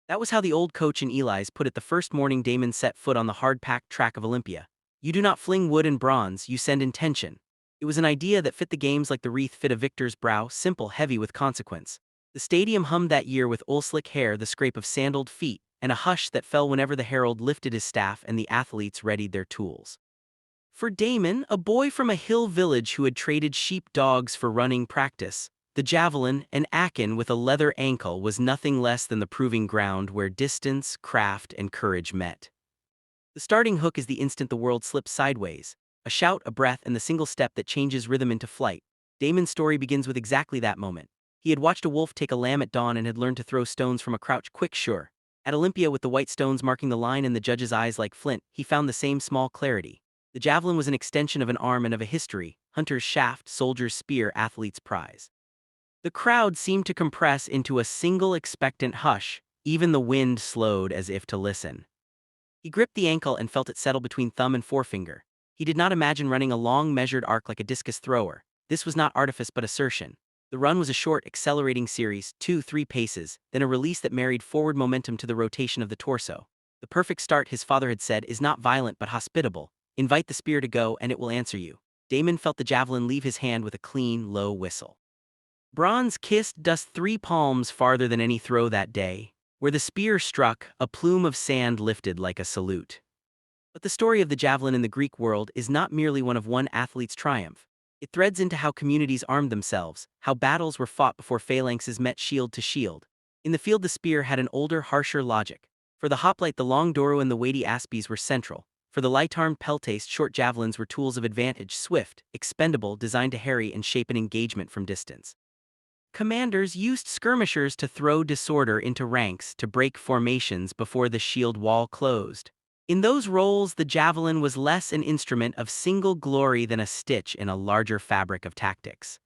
That was how the old coach in Eli's put it the first morning Damon set foot on the hard-packed track of Olympia. You do not fling wood and bronze, you send intention. It was an idea that fit the games like the wreath fit a victor's brow, simple, heavy with consequence. The stadium hummed that year with wool-slick hair, the scrape of sandaled feet, and a hush that fell whenever the herald lifted his staff and the athletes readied their tools. For Damon, a boy from a hill village who had traded sheep dogs for running practice, the javelin, an akin with a leather ankle, was nothing less than the proving ground where distance, craft, and courage met. The starting hook is the instant the world slips sideways, a shout, a breath, and the single step that changes rhythm into flight. Damon's story begins with exactly that moment. He had watched a wolf take a lamb at dawn and had learned to throw stones from a crouch quick, sure. At Olympia, with the white stones marking the line and the judge's eyes like flint, he found the same small clarity. The javelin was an extension of an arm and of a history: hunter's shaft, soldier's spear, athlete's prize. The crowd seemed to compress into a single expectant hush, even the wind slowed as if to listen. He gripped the ankle and felt it settle between thumb and forefinger. He did not imagine running a long, measured arc like a discus thrower. This was not artifice but assertion. The run was a short, accelerating series, 2-3 paces, then a release that married forward momentum to the rotation of the torso. The perfect start, his father had said, is not violent but hospitable. Invite the spear to go and it will answer you. Damon felt the javelin leave his hand with a clean, low whistle. Bronze kissed dust 3 palms farther than any throw that day. Where the spear struck, a plume of sand lifted like a salute. But the story of the javelin in the Greek world is not merely one of one athlete's triumph. It threads into how communities armed themselves, how battles were fought before phalanxes met shield to shield. In the field, the spear had an older, harsher logic. For the hoplite, the long doru and the weighty aspies were central. For the light-armed peltaste, short javelins were tools of advantage, swift, expendable, designed to harry and shape an engagement from distance. Commanders used skirmishers to throw disorder into ranks, to break formations before the shield wall closed. In those roles, the javelin was less an instrument of single glory than a stitch in a larger fabric of tactics.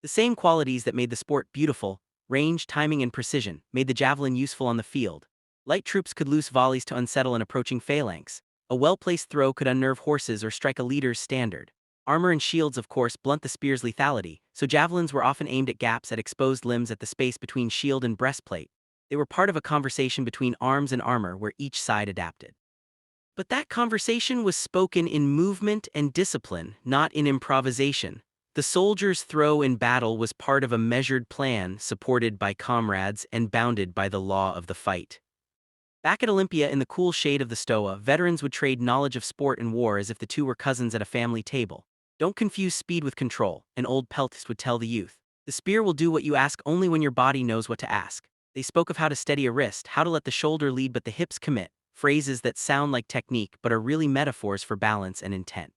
The same qualities that made the sport beautiful, range, timing, and precision, made the javelin useful on the field. Light troops could loose volleys to unsettle an approaching phalanx. A well-placed throw could unnerve horses or strike a leader's standard. Armor and shields, of course, blunt the spear's lethality, so javelins were often aimed at gaps, at exposed limbs, at the space between shield and breastplate. They were part of a conversation between arms and armor where each side adapted. But that conversation was spoken in movement and discipline, not in improvisation. The soldier's throw in battle was part of a measured plan, supported by comrades and bounded by the law of the fight. Back at Olympia, in the cool shade of the Stoa, veterans would trade knowledge of sport and war as if the two were cousins at a family table. Don't confuse speed with control, an old peltist would tell the youth. The spear will do what you ask only when your body knows what to ask. They spoke of how to steady a wrist, how to let the shoulder lead but the hips commit, phrases that sound like technique but are really metaphors for balance and intent.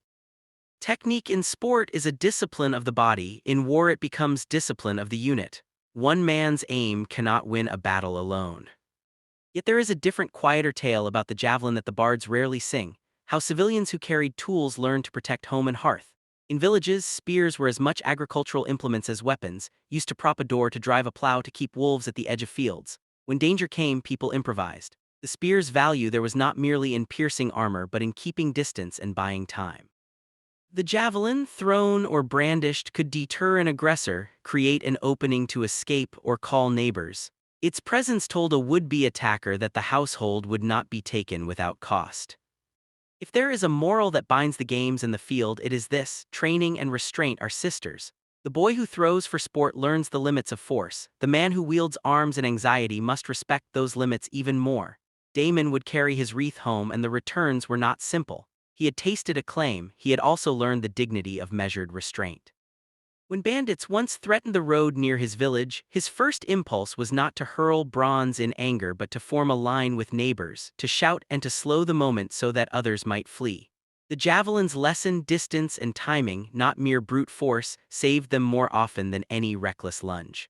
Technique in sport is a discipline of the body. In war, it becomes discipline of the unit. One man's aim cannot win a battle alone. Yet there is a different, quieter tale about the javelin that the bards rarely sing: how civilians who carried tools learned to protect home and hearth. In villages, spears were as much agricultural implements as weapons, used to prop a door, to drive a plow, to keep wolves at the edge of fields. When danger came, people improvised. The spear's value there was not merely in piercing armor but in keeping distance and buying time. The javelin, thrown or brandished, could deter an aggressor, create an opening to escape, or call neighbors. Its presence told a would-be attacker that the household would not be taken without cost. If there is a moral that binds the games and the field, it is this: training and restraint are sisters. The boy who throws for sport learns the limits of force. The man who wields arms and anxiety must respect those limits even more. Damon would carry his wreath home, and the returns were not simple. He had tasted acclaim, he had also learned the dignity of measured restraint. When bandits once threatened the road near his village, his first impulse was not to hurl bronze in anger but to form a line with neighbors, to shout and to slow the moment so that others might flee. The javelin's lesson, distance and timing, not mere brute force, saved them more often than any reckless lunge.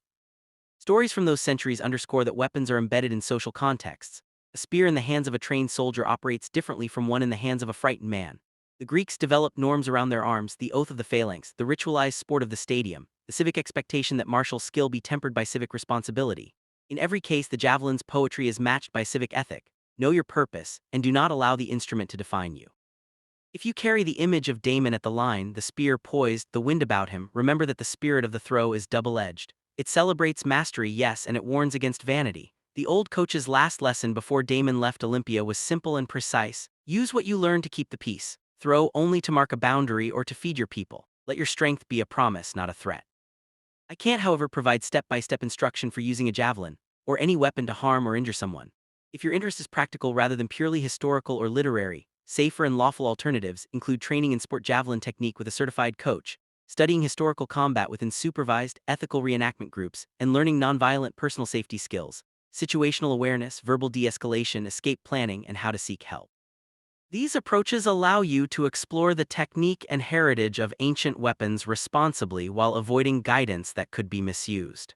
Stories from those centuries underscore that weapons are embedded in social contexts. A spear in the hands of a trained soldier operates differently from one in the hands of a frightened man. The Greeks developed norms around their arms: the oath of the phalanx, the ritualized sport of the stadium, the civic expectation that martial skill be tempered by civic responsibility. In every case, the javelin's poetry is matched by civic ethic: know your purpose, and do not allow the instrument to define you. If you carry the image of Damon at the line, the spear poised, the wind about him, remember that the spirit of the throw is double-edged. It celebrates mastery, yes, and it warns against vanity. The old coach's last lesson before Damon left Olympia was simple and precise. Use what you learn to keep the peace. Throw only to mark a boundary or to feed your people. Let your strength be a promise, not a threat. I can't, however, provide step-by-step instruction for using a javelin, or any weapon to harm or injure someone. If your interest is practical rather than purely historical or literary, safer and lawful alternatives include training in sport javelin technique with a certified coach, studying historical combat within supervised, ethical reenactment groups, and learning nonviolent personal safety skills, situational awareness, verbal de-escalation, escape planning, and how to seek help. These approaches allow you to explore the technique and heritage of ancient weapons responsibly while avoiding guidance that could be misused.